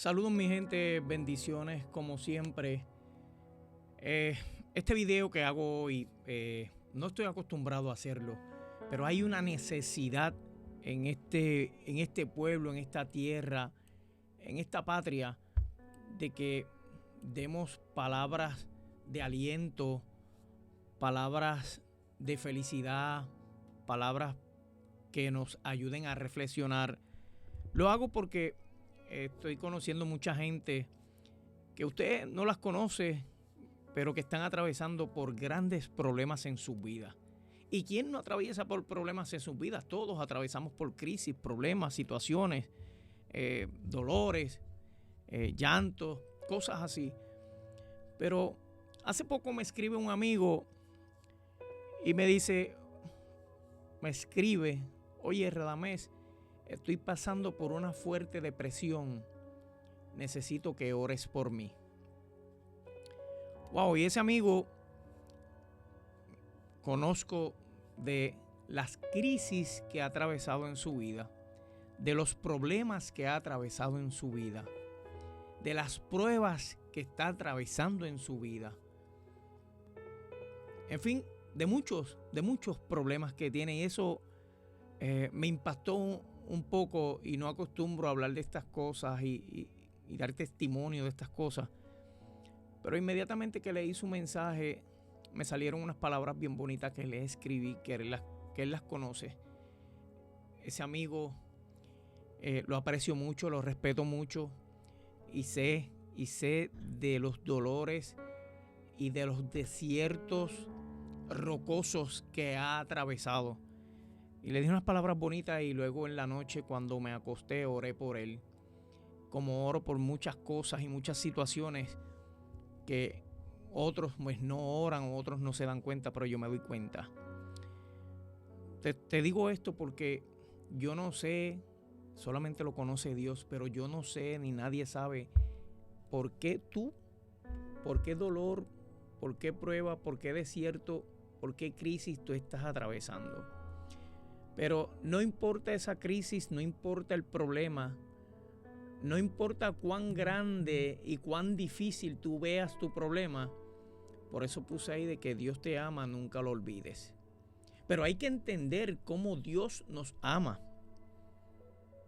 Saludos mi gente, bendiciones como siempre. Este video que hago hoy, no estoy acostumbrado a hacerlo, pero hay una necesidad en este pueblo, en esta tierra, en esta patria, de que demos palabras de aliento, palabras de felicidad, palabras que nos ayuden a reflexionar. Lo hago porque estoy conociendo mucha gente que usted no las conoce, pero que están atravesando por grandes problemas en sus vidas. ¿Y quién no atraviesa por problemas en sus vidas? Todos atravesamos por crisis, problemas, situaciones, dolores, llantos, cosas así. Pero hace poco me escribe un amigo y me escribe, oye Radamés, estoy pasando por una fuerte depresión. Necesito que ores por mí. Wow, y ese amigo conozco de las crisis que ha atravesado en su vida, de los problemas que ha atravesado en su vida, de las pruebas que está atravesando en su vida. En fin, de muchos problemas que tiene, y eso me impactó un poco, y no acostumbro a hablar de estas cosas y dar testimonio de estas cosas. Pero inmediatamente que leí su mensaje, me salieron unas palabras bien bonitas que le escribí, que él las conoce. Ese amigo lo aprecio mucho, lo respeto mucho y sé de los dolores y de los desiertos rocosos que ha atravesado. Y le dije unas palabras bonitas, y luego en la noche cuando me acosté oré por él. Como oro por muchas cosas y muchas situaciones que otros pues no oran, o otros no se dan cuenta, pero yo me doy cuenta. Te digo esto porque yo no sé, solamente lo conoce Dios, pero yo no sé ni nadie sabe por qué dolor, por qué prueba, por qué desierto, por qué crisis tú estás atravesando. Pero no importa esa crisis, no importa el problema, no importa cuán grande y cuán difícil tú veas tu problema. Por eso puse ahí de que Dios te ama, nunca lo olvides. Pero hay que entender cómo Dios nos ama.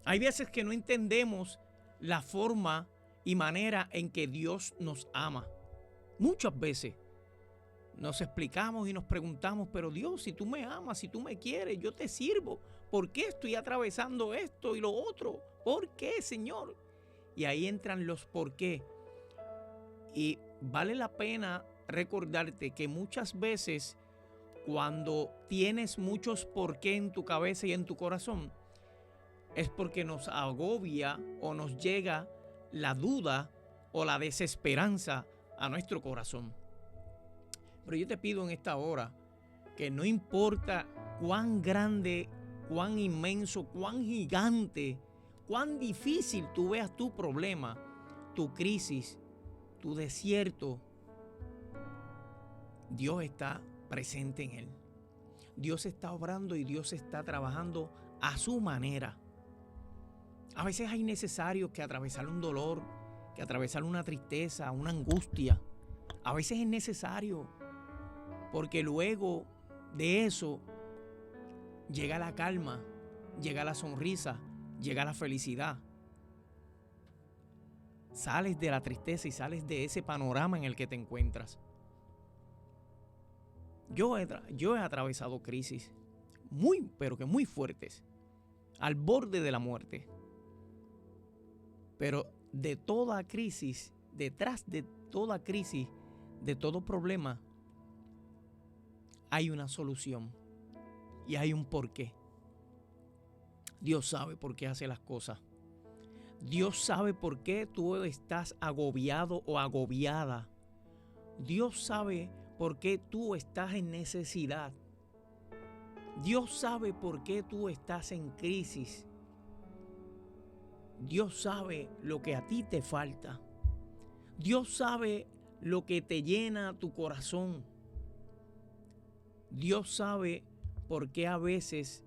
Hay veces que no entendemos la forma y manera en que Dios nos ama. Muchas veces nos explicamos y nos preguntamos, pero Dios, si tú me amas, si tú me quieres, yo te sirvo. ¿Por qué estoy atravesando esto y lo otro? ¿Por qué, Señor? Y ahí entran los por qué. Y vale la pena recordarte que muchas veces cuando tienes muchos por qué en tu cabeza y en tu corazón, es porque nos agobia o nos llega la duda o la desesperanza a nuestro corazón. Pero yo te pido en esta hora que no importa cuán grande, cuán inmenso, cuán gigante, cuán difícil tú veas tu problema, tu crisis, tu desierto, Dios está presente en él. Dios está obrando y Dios está trabajando a su manera. A veces es necesario que atravesar un dolor, que atravesar una tristeza, una angustia. A veces es necesario, porque luego de eso llega la calma, llega la sonrisa, llega la felicidad. Sales de la tristeza y sales de ese panorama en el que te encuentras. Yo he atravesado crisis pero que muy fuertes, al borde de la muerte. Pero de toda crisis, detrás de toda crisis, de todo problema, hay una solución y hay un porqué. Dios sabe por qué hace las cosas. Dios sabe por qué tú estás agobiado o agobiada. Dios sabe por qué tú estás en necesidad. Dios sabe por qué tú estás en crisis. Dios sabe lo que a ti te falta. Dios sabe lo que te llena tu corazón. Dios sabe por qué a veces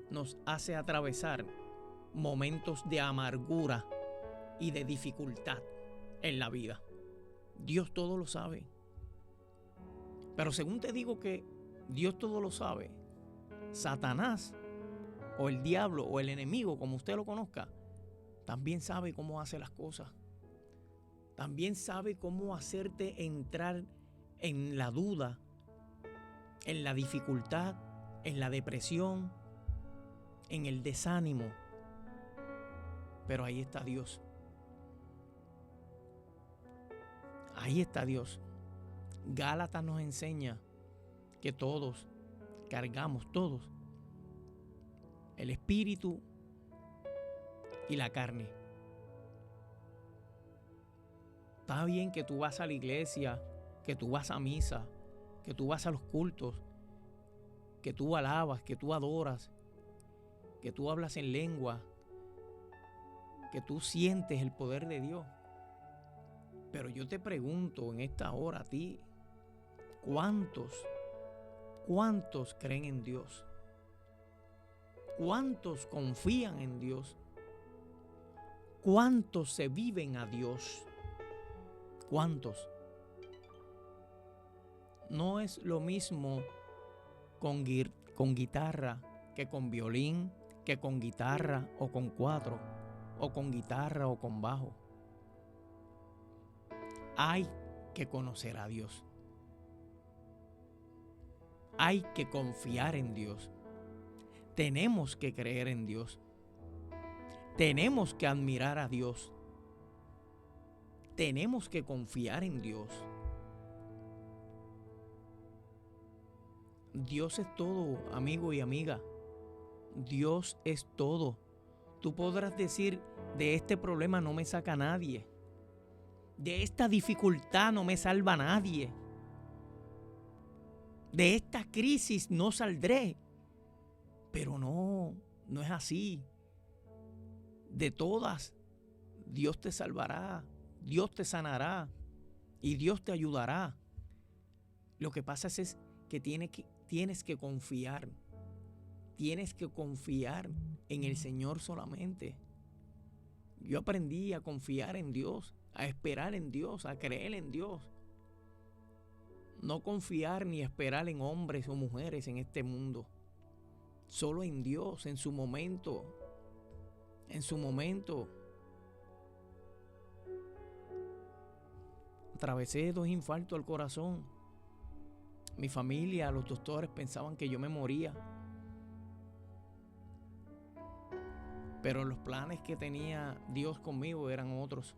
nos hace atravesar momentos de amargura, y de dificultad en la vida. Dios todo lo sabe. Pero según te digo que Dios todo lo sabe, Satanás o el diablo o el enemigo, como usted lo conozca, también sabe cómo hace las cosas. También sabe cómo hacerte entrar en la duda, en la dificultad, en la depresión, en el desánimo. Pero ahí está Dios. Ahí está Dios. Gálatas nos enseña que todos cargamos, todos, el espíritu y la carne. Está bien que tú vas a la iglesia, que tú vas a misa, que tú vas a los cultos, que tú alabas, que tú adoras, que tú hablas en lengua, que tú sientes el poder de Dios. Pero yo te pregunto en esta hora a ti, ¿cuántos creen en Dios? ¿Cuántos confían en Dios? ¿Cuántos se viven a Dios? ¿Cuántos? No es lo mismo con guitarra que con violín, que con guitarra o con cuatro, o con guitarra o con bajo. Hay que conocer a Dios. Hay que confiar en Dios. Tenemos que creer en Dios. Tenemos que admirar a Dios. Tenemos que confiar en Dios. Dios es todo, amigo y amiga. Dios es todo. Tú podrás decir, de este problema no me saca nadie. De esta dificultad no me salva nadie. De esta crisis no saldré. Pero no es así. De todas, Dios te salvará, Dios te sanará y Dios te ayudará. Lo que pasa es que tienes que confiar. Tienes que confiar en el Señor solamente. Yo aprendí a confiar en Dios, a esperar en Dios, a creer en Dios. No confiar ni esperar en hombres o mujeres en este mundo. Solo en Dios, en su momento. En su momento. Atravesé 2 infartos al corazón. Mi familia, los doctores pensaban que yo me moría. Pero los planes que tenía Dios conmigo eran otros.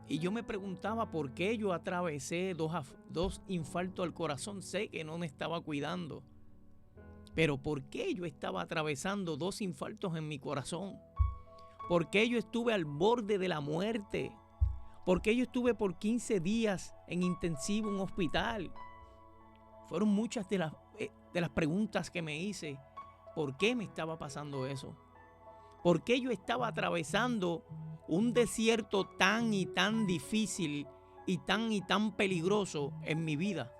Y yo me preguntaba por qué yo atravesé 2 infartos al corazón. Sé que no me estaba cuidando. Pero ¿por qué yo estaba atravesando 2 infartos en mi corazón? ¿Por qué yo estuve al borde de la muerte? ¿Por qué yo estuve por 15 días en intensivo en un hospital? Fueron muchas de las preguntas que me hice. ¿Por qué me estaba pasando eso? ¿Por qué yo estaba atravesando un desierto tan y tan difícil y tan peligroso en mi vida?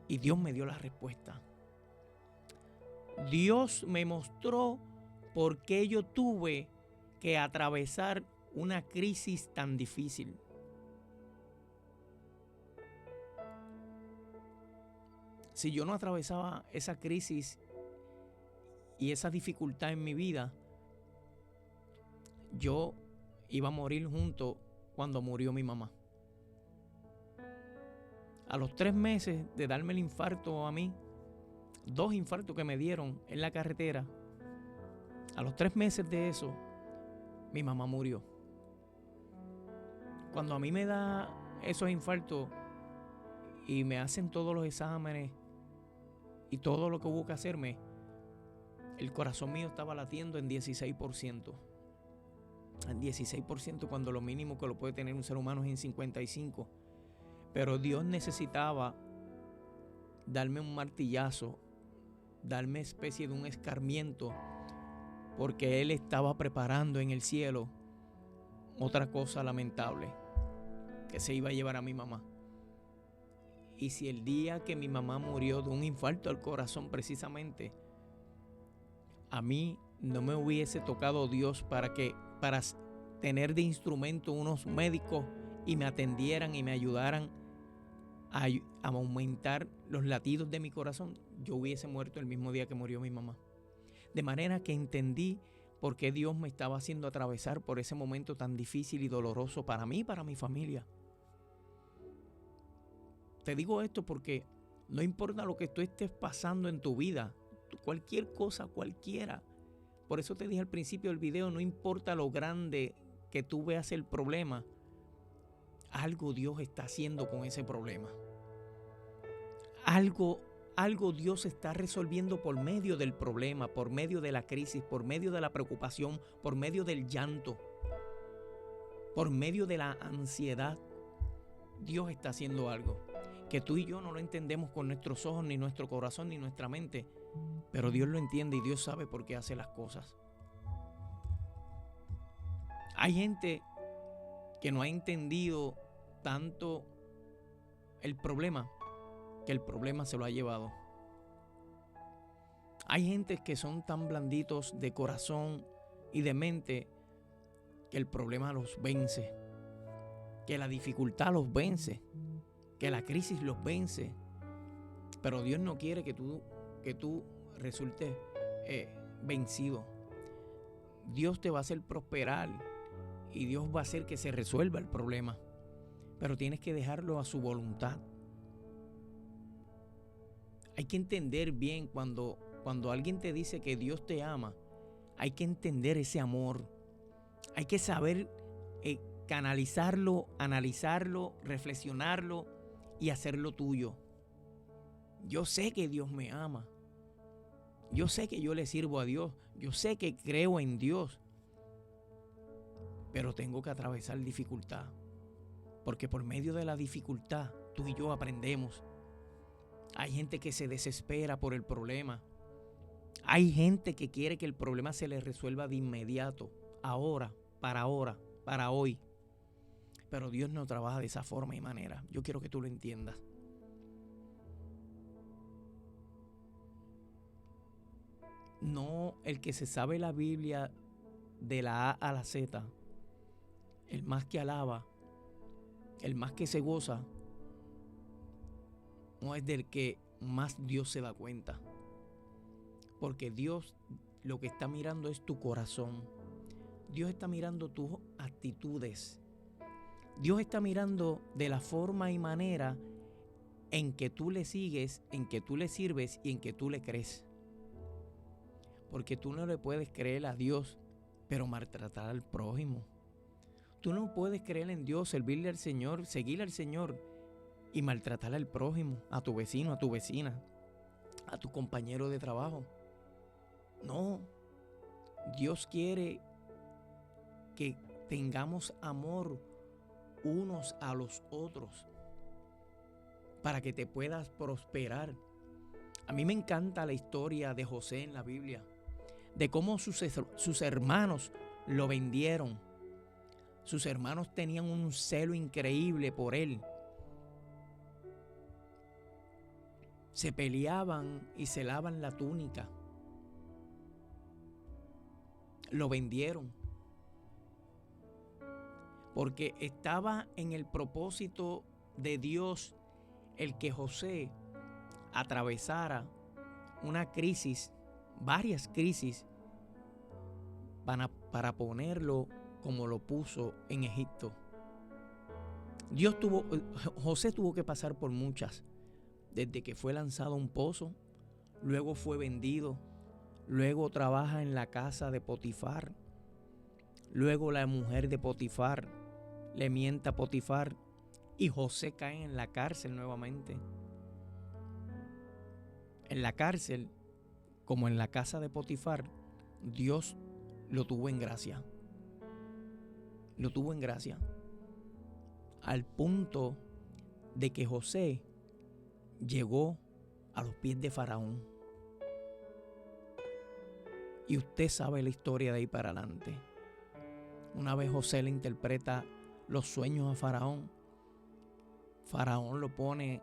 Y Dios me dio la respuesta. Dios me mostró por qué yo tuve que atravesar una crisis tan difícil. Si yo no atravesaba esa crisis y esa dificultad en mi vida, yo iba a morir junto cuando murió mi mamá. A los 3 meses de darme el infarto a mí, 2 infartos que me dieron en la carretera, a los 3 meses de eso, mi mamá murió. Cuando a mí me da esos infartos y me hacen todos los exámenes y todo lo que hubo que hacerme, el corazón mío estaba latiendo en 16%. En 16% cuando lo mínimo que lo puede tener un ser humano es en 55%. Pero Dios necesitaba darme un martillazo, darme especie de un escarmiento, porque Él estaba preparando en el cielo otra cosa lamentable, que se iba a llevar a mi mamá. Y si el día que mi mamá murió de un infarto al corazón precisamente, a mí no me hubiese tocado Dios para tener de instrumento unos médicos y me atendieran y me ayudaran a aumentar los latidos de mi corazón, yo hubiese muerto el mismo día que murió mi mamá. De manera que entendí por qué Dios me estaba haciendo atravesar por ese momento tan difícil y doloroso para mí y para mi familia. Te digo esto porque no importa lo que tú estés pasando en tu vida, cualquier cosa, cualquiera. Por eso te dije al principio del video, no importa lo grande que tú veas el problema, algo Dios está haciendo con ese problema. Algo Dios está resolviendo por medio del problema, por medio de la crisis, por medio de la preocupación, por medio del llanto, por medio de la ansiedad. Dios está haciendo algo que tú y yo no lo entendemos con nuestros ojos, ni nuestro corazón, ni nuestra mente, pero Dios lo entiende y Dios sabe por qué hace las cosas. Hay gente que no ha entendido tanto el problema, que el problema se lo ha llevado. Hay gente que son tan blanditos de corazón y de mente que el problema los vence, que la dificultad los vence, que la crisis los vence. Pero Dios no quiere que tú resultes vencido. Dios te va a hacer prosperar y Dios va a hacer que se resuelva el problema. Pero tienes que dejarlo a su voluntad. Hay que entender bien cuando alguien te dice que Dios te ama, hay que entender ese amor. Hay que saber canalizarlo, analizarlo, reflexionarlo y hacerlo tuyo. Yo sé que Dios me ama. Yo sé que yo le sirvo a Dios. Yo sé que creo en Dios. Pero tengo que atravesar dificultad. Porque por medio de la dificultad, tú y yo aprendemos. Hay gente que se desespera por el problema. Hay gente que quiere que el problema se le resuelva de inmediato, ahora, para hoy. Pero Dios no trabaja de esa forma y manera. Yo quiero que tú lo entiendas. No, el que se sabe la Biblia de la A a la Z, el más que alaba, el más que se goza, no es del que más Dios se da cuenta. Porque Dios lo que está mirando es tu corazón. Dios está mirando tus actitudes. Dios está mirando de la forma y manera en que tú le sigues, en que tú le sirves y en que tú le crees. Porque tú no le puedes creer a Dios, pero maltratar al prójimo. Tú no puedes creer en Dios, servirle al Señor, seguirle al Señor y maltratar al prójimo, a tu vecino, a tu vecina, a tu compañero de trabajo. No, Dios quiere que tengamos amor unos a los otros para que te puedas prosperar. A mí me encanta la historia de José en la Biblia, de cómo sus hermanos lo vendieron. Sus hermanos tenían un celo increíble por él. Se peleaban y celaban la túnica. Lo vendieron. Porque estaba en el propósito de Dios el que José atravesara una crisis, varias crisis, para ponerlo como lo puso en Egipto. José tuvo que pasar por muchas, desde que fue lanzado a un pozo, luego fue vendido, luego trabaja en la casa de Potifar, luego la mujer de Potifar le mienta a Potifar y José cae en la cárcel nuevamente. En la cárcel, como en la casa de Potifar, Dios lo tuvo en gracia. Lo tuvo en gracia. Al punto de que José llegó a los pies de Faraón. Y usted sabe la historia de ahí para adelante. Una vez José le interpreta los sueños a Faraón, Faraón lo pone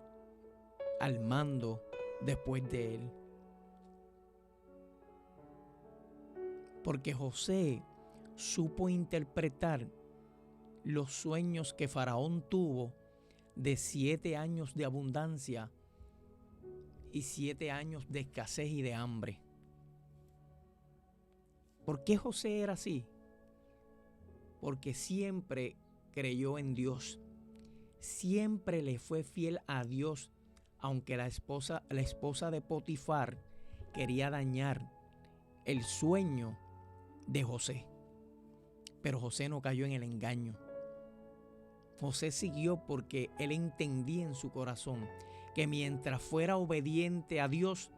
al mando después de él. Porque José supo interpretar los sueños que Faraón tuvo de 7 años de abundancia y 7 años de escasez y de hambre. ¿Por qué José era así? Porque siempre creyó en Dios. Siempre le fue fiel a Dios, aunque la esposa de Potifar quería dañar el sueño de José. Pero José no cayó en el engaño. José siguió porque él entendía en su corazón que mientras fuera obediente a Dios,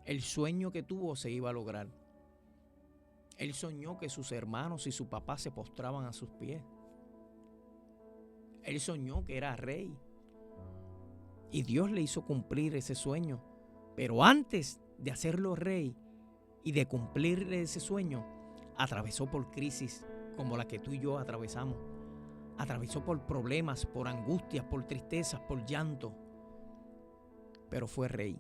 el sueño que tuvo se iba a lograr. Él soñó que sus hermanos y su papá se postraban a sus pies. Él soñó que era rey. Y Dios le hizo cumplir ese sueño. Pero antes de hacerlo rey y de cumplirle ese sueño, atravesó por crisis como la que tú y yo atravesamos. Atravesó por problemas, por angustias, por tristezas, por llanto. Pero fue rey.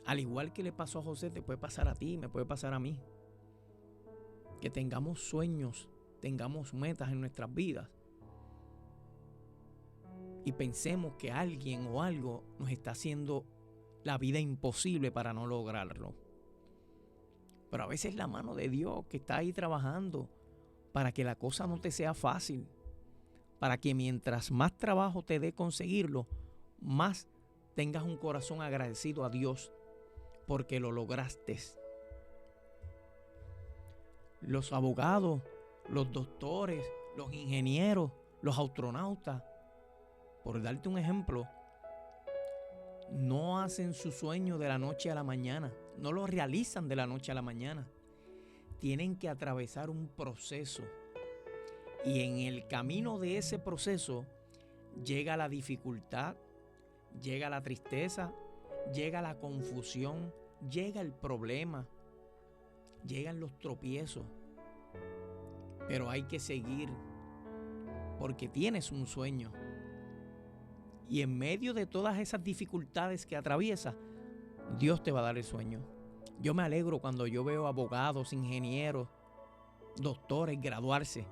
Al igual que le pasó a José, te puede pasar a ti, me puede pasar a mí. Que tengamos sueños, tengamos metas en nuestras vidas y pensemos que alguien o algo nos está haciendo la vida imposible para no lograrlo. Pero a veces la mano de Dios que está ahí trabajando para que la cosa no te sea fácil, para que mientras más trabajo te dé conseguirlo, más tengas un corazón agradecido a Dios porque lo lograste. Los abogados, los doctores, los ingenieros, los astronautas, por darte un ejemplo, no hacen su sueño de la noche a la mañana, no lo realizan de la noche a la mañana. Tienen que atravesar un proceso y en el camino de ese proceso llega la dificultad, llega la tristeza, llega la confusión, llega el problema, llegan los tropiezos. Pero hay que seguir porque tienes un sueño. Y en medio de todas esas dificultades que atraviesas, Dios te va a dar el sueño. Yo me alegro cuando yo veo abogados, ingenieros, doctores graduarse,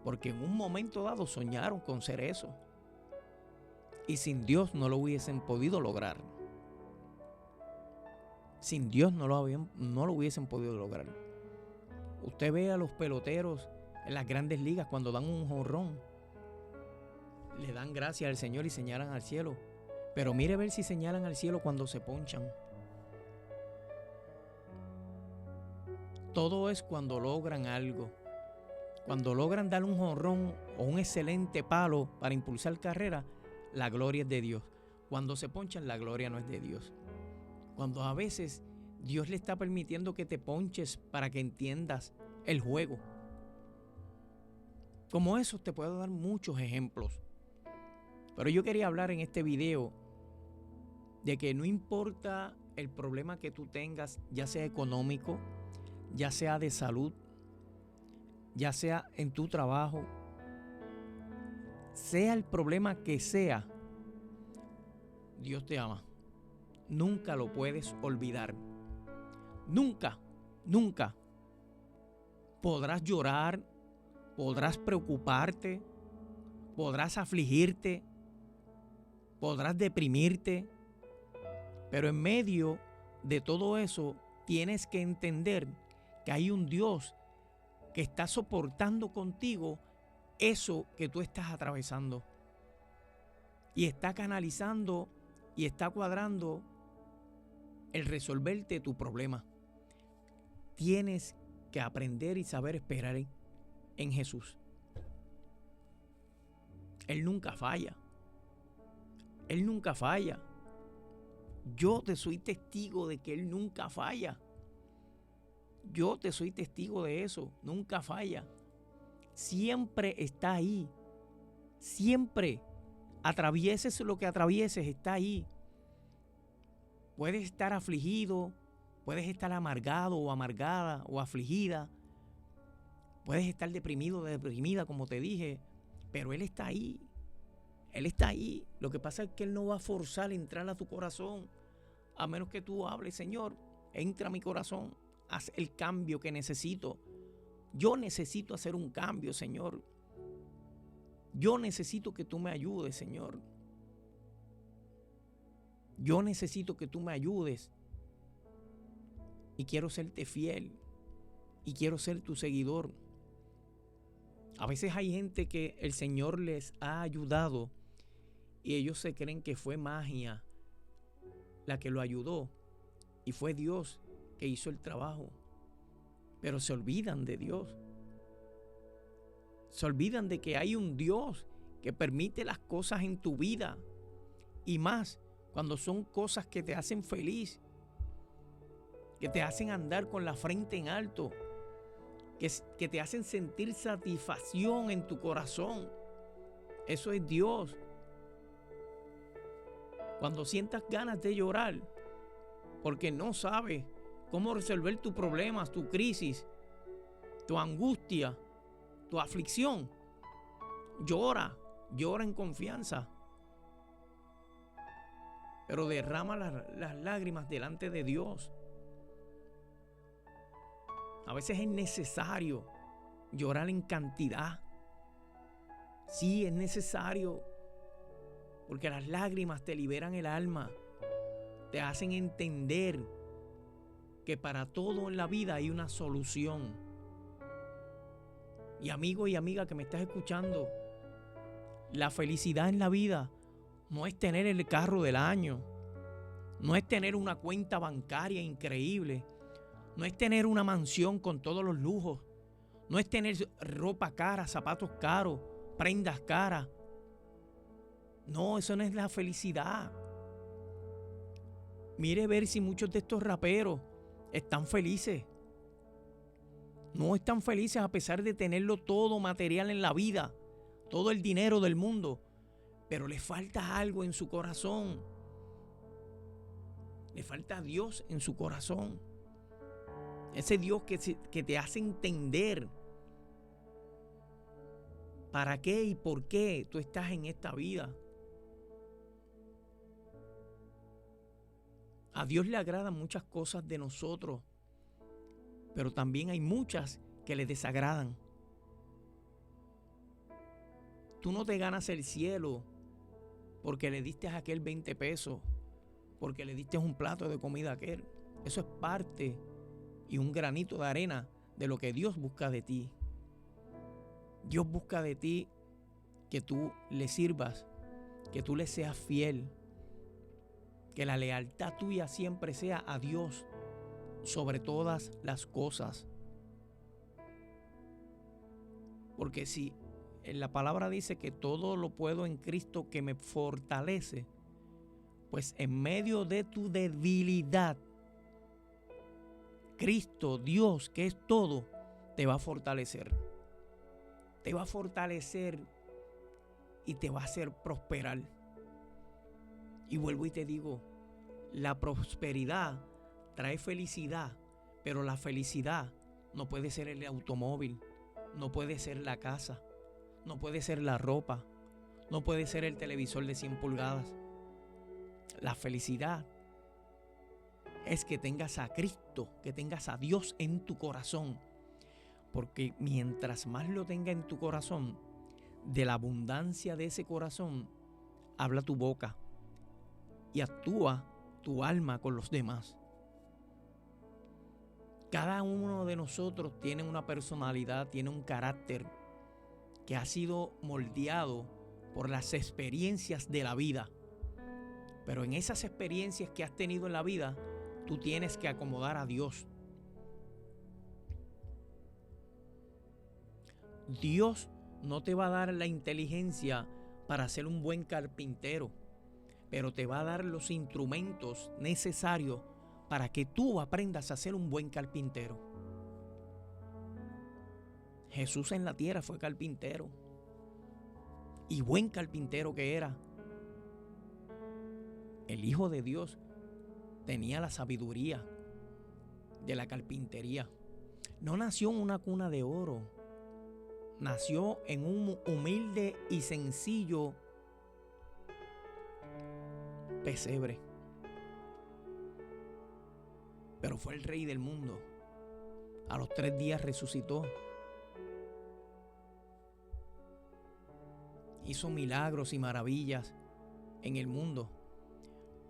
porque en un momento dado soñaron con ser eso. Y sin Dios no lo hubiesen podido lograr. Sin Dios no lo hubiesen podido lograr. Usted ve a los peloteros en las grandes ligas cuando dan un jonrón. Le dan gracias al Señor y señalan al cielo. Pero mire a ver si señalan al cielo cuando se ponchan. Todo es cuando logran algo. Cuando logran dar un jonrón o un excelente palo para impulsar carrera, la gloria es de Dios. Cuando se ponchan, la gloria no es de Dios. Cuando a veces Dios le está permitiendo que te ponches para que entiendas el juego. Como eso te puedo dar muchos ejemplos. Pero yo quería hablar en este video de que no importa el problema que tú tengas, ya sea económico, ya sea de salud, ya sea en tu trabajo, sea el problema que sea, Dios te ama. Nunca lo puedes olvidar. Nunca, nunca. Podrás llorar, podrás preocuparte, podrás afligirte, podrás deprimirte, pero en medio de todo eso tienes que entender que hay un Dios que está soportando contigo eso que tú estás atravesando y está canalizando y está cuadrando el resolverte tu problema. Tienes que aprender y saber esperar en Jesús. Él nunca falla. Él nunca falla. Yo te soy testigo de que Él nunca falla. Yo te soy testigo de eso. Nunca falla. Siempre está ahí. Siempre. Atravieses lo que atravieses, está ahí. Puedes estar afligido, puedes estar amargado o amargada o afligida. Puedes estar deprimido o deprimida, como te dije, pero Él está ahí. Él está ahí. Lo que pasa es que Él no va a forzar a entrar a tu corazón, a menos que tú hables: Señor, entra a mi corazón, haz el cambio que necesito. Yo necesito hacer un cambio, Señor. Yo necesito que tú me ayudes, Señor. Yo necesito que tú me ayudes. Y quiero serte fiel. Y quiero ser tu seguidor. A veces hay gente que el Señor les ha ayudado y ellos se creen que fue magia la que lo ayudó y fue Dios que hizo el trabajo. Pero se olvidan de Dios. Se olvidan de que hay un Dios que permite las cosas en tu vida. Y más cuando son cosas que te hacen feliz, que te hacen andar con la frente en alto, que te hacen sentir satisfacción en tu corazón. Eso es Dios. Cuando sientas ganas de llorar porque no sabes cómo resolver tus problemas, tu crisis, tu angustia, tu aflicción, llora en confianza. Pero derrama las lágrimas delante de Dios. A veces es necesario llorar en cantidad. Sí, es necesario. Porque las lágrimas te liberan el alma. Te hacen entender que para todo en la vida hay una solución. Y amigo y amiga que me estás escuchando, la felicidad en la vida no es tener el carro del año. No es tener una cuenta bancaria increíble. No es tener una mansión con todos los lujos. No es tener ropa cara, zapatos caros, prendas caras. No, eso no es la felicidad. Mire ver si muchos de estos raperos están felices. No están felices a pesar de tenerlo todo material en la vida, todo el dinero del mundo, pero les falta algo en su corazón. Le falta Dios en su corazón. Ese Dios que te hace entender para qué y por qué tú estás en esta vida. A Dios le agradan muchas cosas de nosotros, pero también hay muchas que le desagradan. Tú no te ganas el cielo porque le diste a aquel 20 pesos, porque le diste un plato de comida a aquel. Eso es parte y un granito de arena de lo que Dios busca de ti. Dios busca de ti que tú le sirvas, que tú le seas fiel, que la lealtad tuya siempre sea a Dios sobre todas las cosas. Porque si la palabra dice que todo lo puedo en Cristo que me fortalece, pues en medio de tu debilidad, Cristo, Dios, que es todo, te va a fortalecer. Te va a fortalecer y te va a hacer prosperar. Y vuelvo y te digo, la prosperidad trae felicidad, pero la felicidad no puede ser el automóvil, no puede ser la casa, no puede ser la ropa, no puede ser el televisor de 100 pulgadas. La felicidad es que tengas a Cristo, que tengas a Dios en tu corazón. Porque mientras más lo tenga en tu corazón, de la abundancia de ese corazón, habla tu boca y actúa tu alma con los demás. Cada uno de nosotros tiene una personalidad, tiene un carácter que ha sido moldeado por las experiencias de la vida. Pero en esas experiencias que has tenido en la vida, tú tienes que acomodar a Dios. Dios no te va a dar la inteligencia para ser un buen carpintero, pero te va a dar los instrumentos necesarios para que tú aprendas a ser un buen carpintero. Jesús en la tierra fue carpintero, y buen carpintero que era. El Hijo de Dios tenía la sabiduría de la carpintería. No nació en una cuna de oro. Nació en un humilde y sencillo pesebre. pero fue el Rey del mundo. A los 3 días resucitó. Hizo milagros y maravillas en el mundo.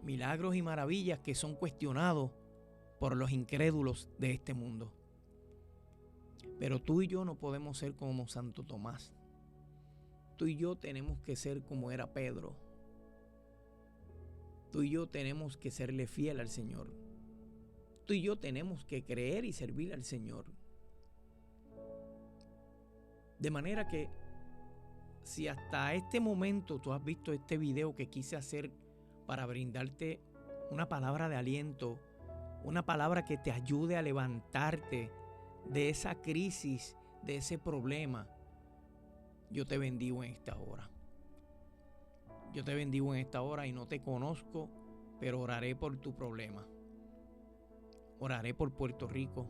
Milagros y maravillas que son cuestionados por los incrédulos de este mundo. Pero tú y yo no podemos ser como Santo Tomás. Tú y yo tenemos que ser como era Pedro. Tú y yo tenemos que serle fiel al Señor. Tú y yo tenemos que creer y servir al Señor. De manera que si hasta este momento tú has visto este video que quise hacer para brindarte una palabra de aliento, una palabra que te ayude a levantarte de esa crisis, de ese problema, yo te bendigo en esta hora. Yo te bendigo en esta hora y no te conozco, pero oraré por tu problema. Oraré por Puerto Rico.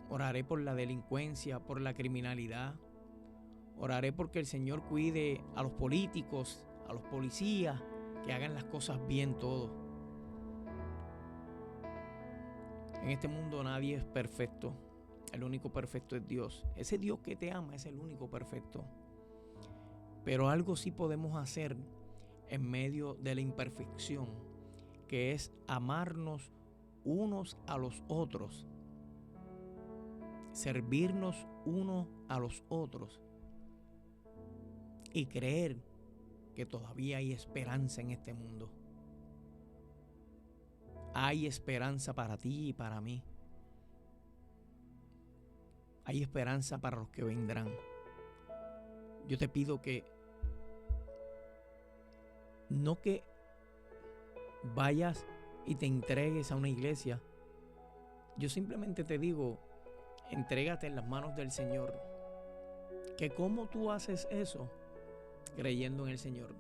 Oraré por la delincuencia, por la criminalidad. Oraré porque el Señor cuide a los políticos, a los policías, que hagan las cosas bien todo. En este mundo nadie es perfecto. El único perfecto es Dios. Ese Dios que te ama es el único perfecto. Pero algo sí podemos hacer en medio de la imperfección, que es amarnos unos a los otros, servirnos unos a los otros y creer que todavía hay esperanza en este mundo. Hay esperanza para ti y para mí. Hay esperanza para los que vendrán. Yo te pido que no que vayas y te entregues a una iglesia. Yo simplemente te digo, entrégate en las manos del Señor. Que cómo tú haces eso, creyendo en el Señor,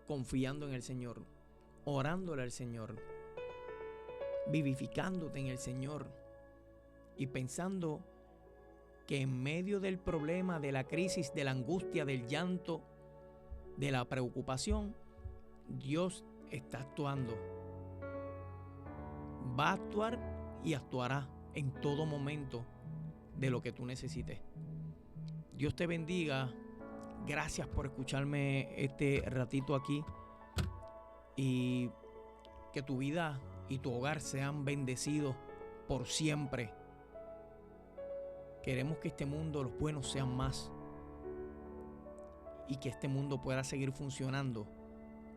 confiando en el Señor, orándole al Señor, vivificándote en el Señor y pensando que en medio del problema, de la crisis, de la angustia, del llanto, de la preocupación, Dios está actuando. Va a actuar y actuará en todo momento de lo que tú necesites. Dios te bendiga. Gracias por escucharme este ratito aquí. Y que tu vida y tu hogar sean bendecidos por siempre. Queremos que este mundo, los buenos sean más. Y que este mundo pueda seguir funcionando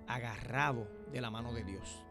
agarrado de la mano de Dios.